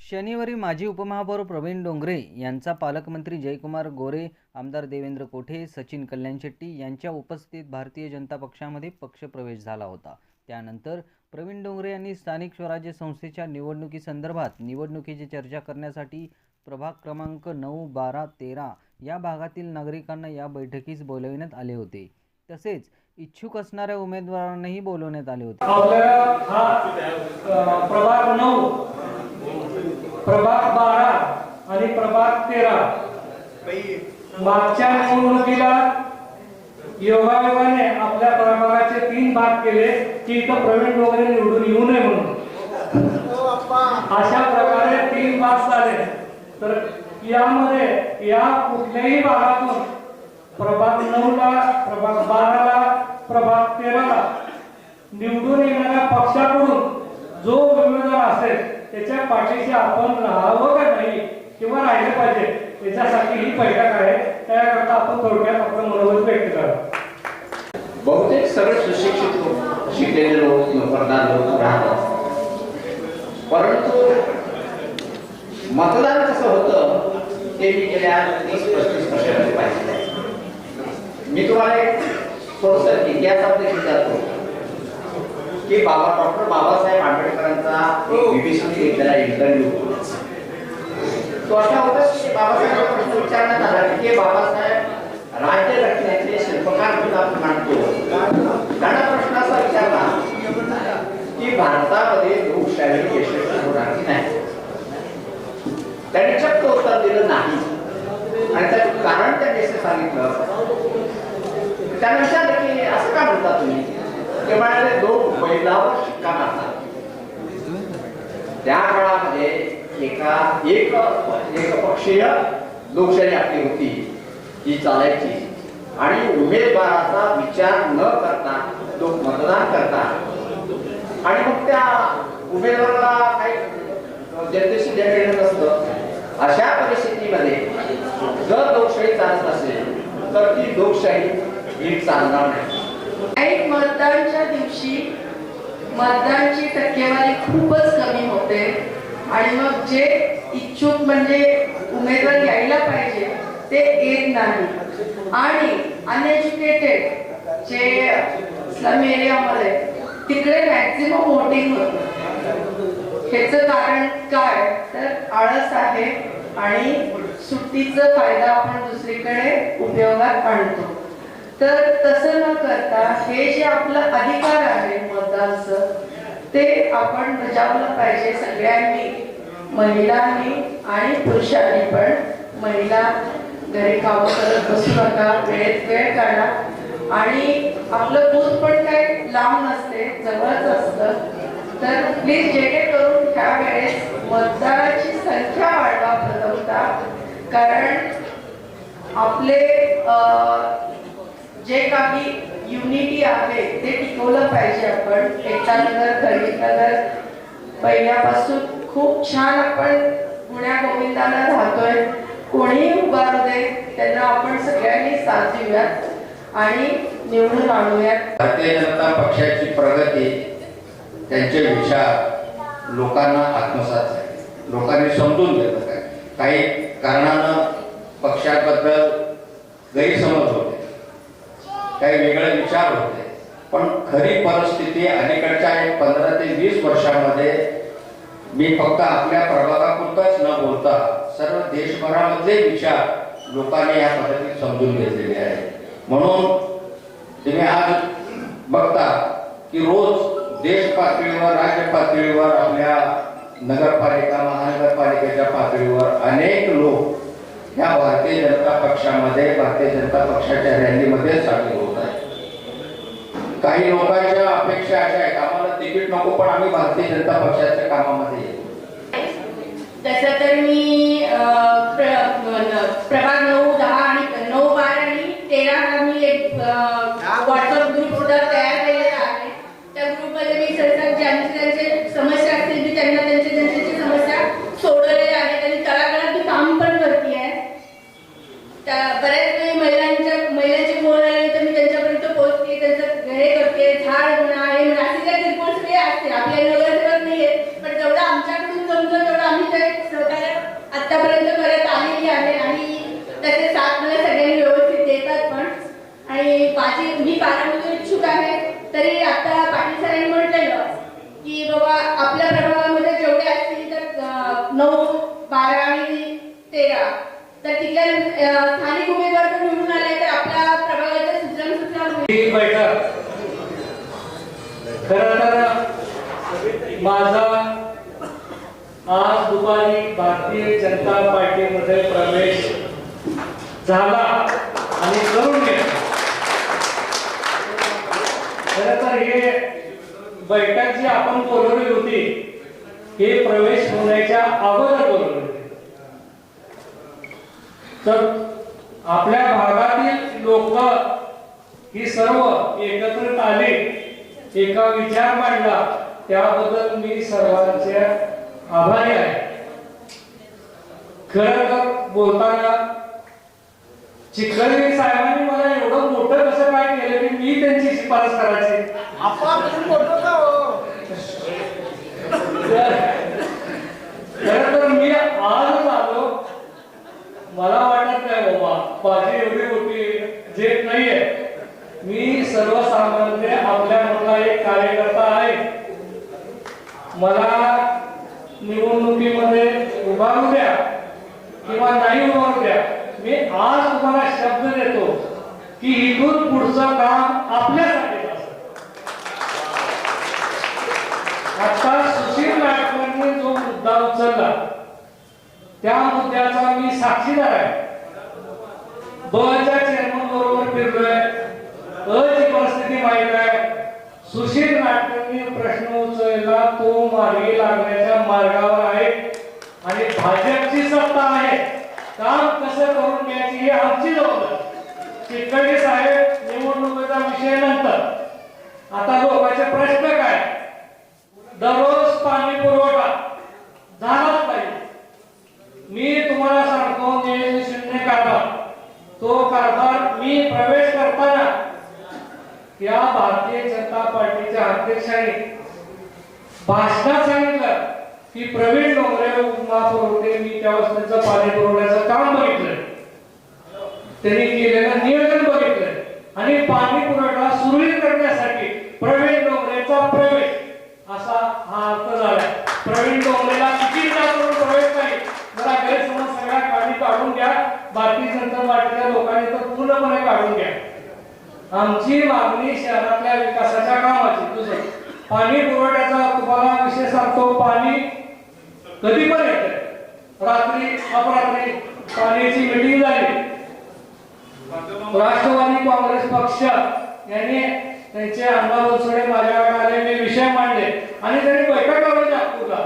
शनिवारी माजी उपमहापौर प्रवीण डोंगरे यांचा पालकमंत्री जयकुमार गोरे, आमदार देवेंद्र कोठे, सचिन कल्याण शेट्टी यांच्या उपस्थितीत भारतीय जनता पक्षामध्ये पक्षप्रवेश झाला होता। त्यानंतर प्रवीण डोंगरे यांनी स्थानिक स्वराज्य संस्थेच्या निवडणुकीसंदर्भात निवडणुकीची चर्चा करण्यासाठी प्रभाग क्रमांक 9, 12, 13 या भागातील नागरिकांना या बैठकीस बोलविण्यात आले होते। तसेच इच्छुक असणाऱ्या उमेदवारांनाही बोलवण्यात आले होते। प्रभाग 9, प्रभाग 12 आणि प्रभाग 13 मागच्या निवडणुकीला योगायोगाने आपल्या प्रभागाचे 3 भाग केले की इथं प्रवीण डोंगरे निवडून येऊ नये म्हणून। अशा प्रकारे 3 भाग झाले। तर यामध्ये या कुठल्याही भागातून प्रभाग 9ला, प्रभाग 12ला, प्रभाग 13ला निवडून येणाऱ्या पक्षाकडून जो उमेदवार असेल त्याच्या पाठीशी आपण राहावं का नाही किंवा राहिले पाहिजे याच्यासाठी ही बैठक आहे। त्याकरता आपण थोडक्यात आपलं मनोगत व्यक्त करा। बहुतेक सर्व सुशिक्षित लोक, शिकलेले लोक, नोकरदार लोक राहतात, परंतु मतदान कसं होतं ते मी गेल्या 30-35 वर्षांमध्ये पाहिलं आहे। मी तुम्हाला एक थोडंसं इतिहासाबद्दल विचारतो की डॉक्टर बाबासाहेब आंबेडकरांचा एक BBC घेतलेला इंटरव्ह्यू, तो असा होता की बाबासाहेब प्रश्न विचारण्यात आला की बाबासाहेब राज्य रचनेचे शिल्पकार म्हणून आपण मानतो। त्यांना प्रश्न असा विचारला की भारतामध्ये लोकशाही यशस्वी होणार की नाही। त्यांनी चक्क उत्तर दिलं नाही आणि त्याचं कारण त्यांनी असं सांगितलं। त्यांना विचारलं की असं का म्हणता तुम्ही? ते म्हणाले 2 बैलावर शिक्का मारतात। त्या काळामध्ये एकपक्षीय लोकशाही आपली होती, ही चालायची आणि उमेदवाराचा विचार न करता लोक मतदान करतात आणि मग त्या उमेदवाराला काही जनतेशी देणं नसतं। अशा परिस्थितीमध्ये जर लोकशाही चालत असेल तर ती लोकशाही नीट चालणार नाही। मतदानच्या दिवशी मतदानची टक्केवारी खूपच कमी होते आणि मग जे इच्छुक म्हणजे उमेदवार यायला पाहिजे ते येत नाही आणि अनएज्युकेटेड जे स्लम एरियामध्ये तिकडे मॅक्झिमम वोटिंग होतं। ह्याचं कारण काय तर आळस आहे आणि सुट्टीचा फायदा आपण दुसरीकडे उपयोगात आणतो। तर तसं न करता हे जे आपलं अधिकार आहे मतदानाचं ते आपण बजावलं पाहिजे सगळ्यांनी, महिलांनी आणि पुरुषांनी पण। महिला घरी कामं करत बसू नका, वेळेत वेळ काढा आणि आपलं बूथ पण काही लांब नसते, जवळच असतं। तर प्लीज जेणेकरून ह्या वेळेस मतदाराची संख्या वाढवा प्रथमतः, कारण आपले जे काही युनिटी आहे ते टिकवलं पाहिजे। आपण एकता नगर, गरीब नगर पहिल्यापासून खूप छान आपण गुण्या गोविंदाला राहतोय। कोणीही उभारू दे त्यांना आपण सगळ्यांनी साथ देऊयात आणि निवडून आणूयात। भारतीय जनता पक्षाची प्रगती, त्यांचे विचार लोकांना आत्मसात झाले, लोकांनी समजून घेतलं। काही कारणानं पक्षाबद्दल गैरसमज होते, काही वेगळे विचार होते, पण खरी परिस्थिती अलीकडच्या 15 ते 20 वर्षांमध्ये मी फक्त आपल्या प्रभागापुरताच न बोलता सर्व देशभरामधले विचार लोकांनी या पद्धतीत समजून घेतलेले आहे। म्हणून तुम्ही आज बघता की रोज देश पातळीवर, राज्य पातळीवर, आपल्या नगरपालिका, महानगरपालिकेच्या पातळीवर अनेक लोक ह्या भारतीय जनता पक्षामध्ये, भारतीय जनता पक्षाच्या रॅलीमध्ये सामील होत आहेत। काही लोकांच्या अपेक्षा अशा आहेत, आम्हाला तिकीट नको पण आम्ही भारतीय जनता पक्षाच्या कामामध्ये येतो। तसं तर मी प्रभाग 9, 10 आणि 9, 12 आणि 13 मी एक व्हॉट्सअप ग्रुप सुद्धा तयार केलेला आहे। त्या ग्रुपमध्ये मी सहसा ज्यांचे समस्या असतील मी त्यांना त्यांची समस्या सोडवलेल्या आहेत आणि तळागाळात मी काम पण करते आहे। बऱ्याच वेळी महिलांचे फोन आले तर मी त्यांच्यापर्यंत पोहोचते, त्यांचं हे करते, झाड म्हणा, हे म्हणा, असे काही रिपोर्ट्स असते। आपल्या नगरसेवक नाही आहेत पण जेवढं आमच्याकडे आता पाटील सरांनी म्हटलेलं की बाबा आपल्या प्रभागामध्ये जेवढे असतील तर 9, 12 आणि 13 तर तिथल्या स्थानिक उमेदवार जर निवडून आले तर आपल्या प्रभागाचे सुजलाम ही बैठक खरं तर माझा आज दुपारी भारतीय जनता पार्टीमध्ये प्रवेश झाला आणि करून गेला. खरं तर हे बैठक जी आपण बोलवली होती हे प्रवेश होण्याच्या अगोदर बोलवली होती. तर आपल्या भागातील लोक ही सर्व एकत्रित आली, एका विचार मांडला, त्याबद्दल मी सर्वांचे आभारी आहे. खरं तर बोलताना चिखलीकर साहेबांनी मला एवढं मोठं कसं काय केलं की मी त्यांची शिफारस करायची. खरं तर मी आजच आलो, मला वाटत नाही बाबा माझी एवढी मोठी जे नाहीये. मी सर्वसामान्य आपल्यामधला एक कार्यकर्ता आहे. मला निवडणुकीमध्ये उभारू द्या किंवा नाही उभारू द्या, मी आज तुम्हाला शब्द देतो की इथून पुढचं काम आपल्यासाठी असेल. आता सुशील नाटकांनी जो मुद्दा उचलला त्या मुद्द्याचा मी साक्षीदार आहे. बच्या चेअरमन बरोबर फिरलोय, ची परिस्थिती माहित आहे. सुशील नाटकांनी प्रश्न उचलला तो मार्गी लागण्याच्या मार्गावर आहे आणि भाजपची सत्ता आहे. काम कसं करून घ्यायची ही आमची जबाबदारी. चिखलीकर साहेब निवडणुकीचा विषय नंतर, आता लोकांचे प्रश्न काय? दररोज पाणी पुरवठा झालाच पाहिजे. मी तुम्हाला सांगतो मी शून्य कारभार, तो कारभार मी प्रवेश करताना या भारतीय जनता पार्टीच्या अध्यक्षांनी भाषणात सांगितलं की प्रवीण डोंगरे महापुरवठे, मी त्यावेळेस त्यांचं पाणी पुरवण्याचं काम बघितलं, त्यांनी केलेलं नियोजन बघितलं आणि पाणी पुरवठा सुरळीत करण्यासाठी प्रवीण डोंगरेचा प्रवेश असा हा अर्थ झाला. प्रवीण डोंगरेला किती करून प्रवेश नाही, जरा गैरसमज सगळ्या काढून घ्या. भारतीय जनता पार्टीच्या लोकांनी तर पूर्णपणे काढून घ्या. आमची मागणी शहरातल्या विकासाच्या कामाची. दुसरं पाणी पुरवठ्याचा तुम्हाला विषय सांगतो. पाणी कधी पण येते, रात्री अपरात्री पाण्याची मीटिंग झाली. राष्ट्रवादी काँग्रेस पक्ष यांनी त्यांचे अण्णा बनसोडे माझ्याकडे आले, मी विषय मांडले आणि त्यांनी बैठक लावली नागपूरला.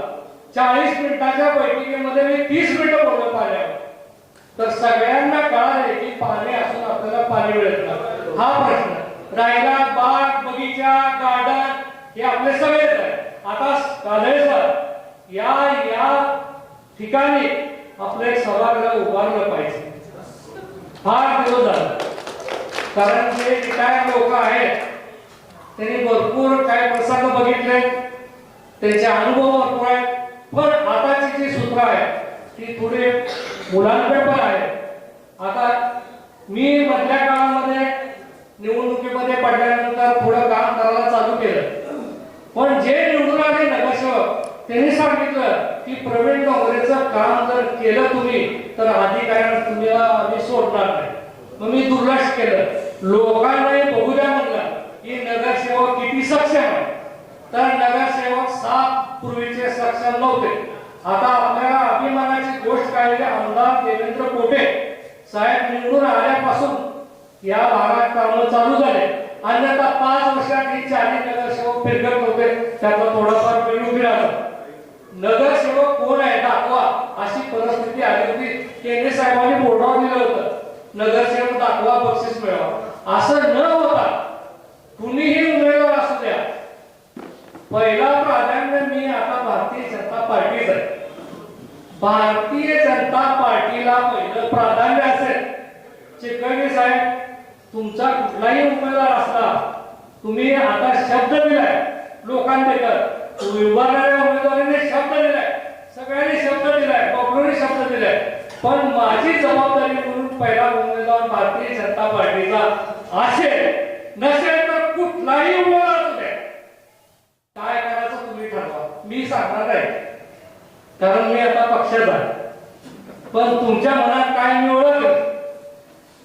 40 मिनिटाच्या बैठकीमध्ये मी 30 मिनिटं बोललो पाण्यावर. तर सगळ्यांना कळाले की पाणी असून आपल्याला पाणी मिळत नाही. हा प्रश्न राहिला. बाग बगीचा गार्डन हे आपले सगळेच आहे. आता काळे सर या ठिकाणी आपलं एक सभागृह उभारलं पाहिजे. फार दिवस झाला, कारण जे काय लोक आहेत त्यांनी भरपूर काय प्रसंग बघितले, त्यांचे अनुभव भरपूर आहेत. पण आताची जी सूत्र आहे ती थोडी मुलांकडे पण आहे. आता मी मधल्या काळामध्ये निवडणुकीमध्ये पडल्यानंतर थोडं काम करायला चालू केलं, पण जे निवडून आले नगरसेवक त्यांनी सांगितलं की प्रवीण डोंगरेचं काम जर केलं तुम्ही तर अधिकाऱ्यांना तुम्हाला आम्ही सोडणार नाही. मग मी दुर्लक्ष केलं. लोकांनाही बघू द्या म्हणलं की नगरसेवक किती सक्षम आहे. तर नगरसेवक 7 पूर्वीचे सक्षम नव्हते. आता आपल्याला अभिमानाची गोष्ट काय आहे, आमदार देवेंद्र कोठे साहेब निवडून आल्यापासून या भागात कामं चालू झाले. अन्यथा 5 वर्षात ही 40 नगरसेवक फिरकत होते, त्याचा थोडाफार वेळ उभी राहतो. नगरसेवक कोण आहे दाखवा अशी परिस्थिती आली होती. केंद्र साहेबांनी बोर्डावर दिलं होतं नगरसेवक दाखवा बक्षीस मिळवा. असं न होता कुणीही उमेदवार असू द्या, पहिला प्राधान्य मी आता भारतीय जनता पार्टीच आहे. भारतीय जनता पार्टीला पहिलं प्राधान्य असेल. चिखलीकर साहेब तुमचा कुठलाही उमेदवार असला, तुम्ही आता शब्द दिलाय लोकांबद्दल, उभारणाऱ्या उमेदवाराने शब्द दिलाय, सगळ्यांनी शब्द दिलाय, डॉक्टरांनी शब्द दिलाय. पण माझी जबाबदारी म्हणून पहिला उमेदवार भारतीय जनता पार्टीचा असेल, नसेल तर कुठलाही उमेदवार असू द्या सांगणार आहे, कारण मी आता पक्षात आहे. पण तुमच्या मनात काय मी ओळखलं,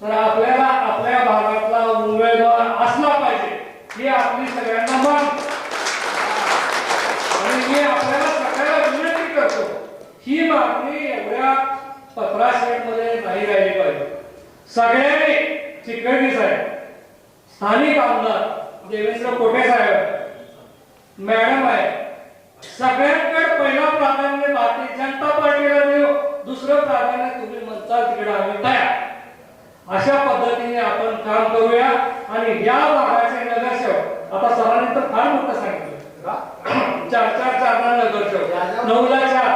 तर आपल्याला आपल्या भागातला उमेदवार असला पाहिजे ही आपली सगळ्यांना मागणी. आणि मी आपल्याला सगळ्याला विनंती करतो, ही मागणी एवढ्या 15 मध्ये नाही राहिली पाहिजे. सगळ्यांनी चिकळगी साहेब, स्थानिक आमदार देवेंद्र कोठे साहेब, मॅडम आहे, सगळ्यांकडे पहिला प्राधान्य भारतीय जनता पार्टीला देऊ, दुसरं प्राधान्य तुम्ही म्हणता तिकडे आम्ही तयार. अशा पद्धतीने आपण काम करूया. आणि या भागाचे नगरसेवक, आता सरांनी तर फार मोठं सांगितलं, 4 नगरसेवक, 9ला 4,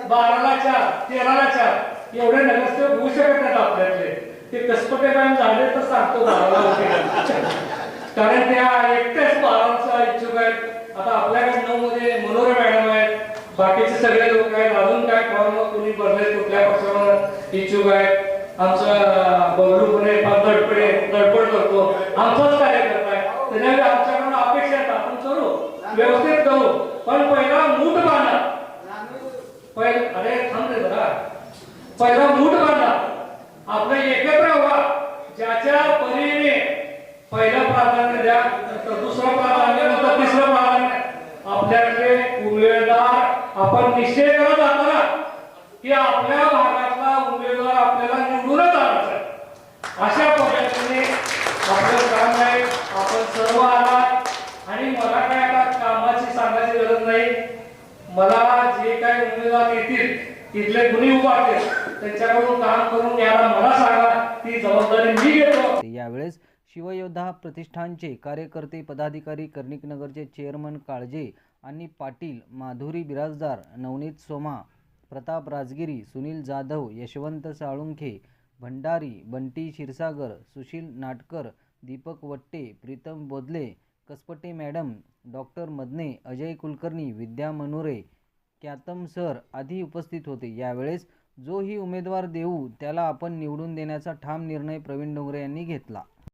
12ला 4, 13ला 4 एवढे नगरसेवक होऊ शकत नाहीत आपल्यातले. ते कसपटे काम झाले तर सांगतो 12ला होते, कारण त्या एकट्याच 12चा इच्छुक आहेत. आता आपल्याकडे 9 मध्ये मनोरे मॅडम आहेत, बाकीचे सगळे लोक आहेत. अजून काय फॉर्म कोणी भरले, कुठल्या पक्षावर इच्छुक आहेत. आमचं बबलू पुणे धडपड करतो, आमचाच कार्यकर्ता आहे. त्याच्यामुळे आमच्याकडून अपेक्षा आहेत, आपण करू, व्यवस्थित करू. पण पहिला मूठ बांधा, अरे थांब रे जरा, पहिला मूठ बांधा, आपलं एकत्र व्हा. ज्याच्या परीने पहिलं प्राधान्य द्या, नंतर दुसरं प्राधान्य, नंतर तिसरं प्राधान्य. आपल्याकडे उमेदवार आपण निश्चय करत जाताना की आपल्या भागातला उमेदवार आपल्याला निवडूनच आणायचा आहे. अशा पद्धतीने आपलं काम आहे. आपण सर्व आहात आणि मला काय आता कामाची सांगायची गरज नाही. मला जे काही उमेदवार येतील तिथले कुणी उभारतील त्यांच्याकडून काम करून घ्यायला मला सांगा, ती जबाबदारी मी घेतो. यावेळेस शिवयोद्धा प्रतिष्ठानचे कार्यकर्ते, पदाधिकारी, कर्णिकनगरचे चेअरमन काळजे आणि पाटील, माधुरी बिराजदार, नवनीत सोमा, प्रताप राजगिरी, सुनील जाधव, यशवंत साळुंखे, भंडारी, बंटी क्षीरसागर, सुशील नाटकर, दीपक वट्टे, प्रीतम बोदले, कसपटे मॅडम, डॉक्टर मदने, अजय कुलकर्णी, विद्या मनोरे, क्यातम सर आदी उपस्थित होते. यावेळेस जो ही उमेदवार देऊ त्याला आपण निवडून देण्याचा ठाम निर्णय प्रवीण डोंगरे यांनी घेतला.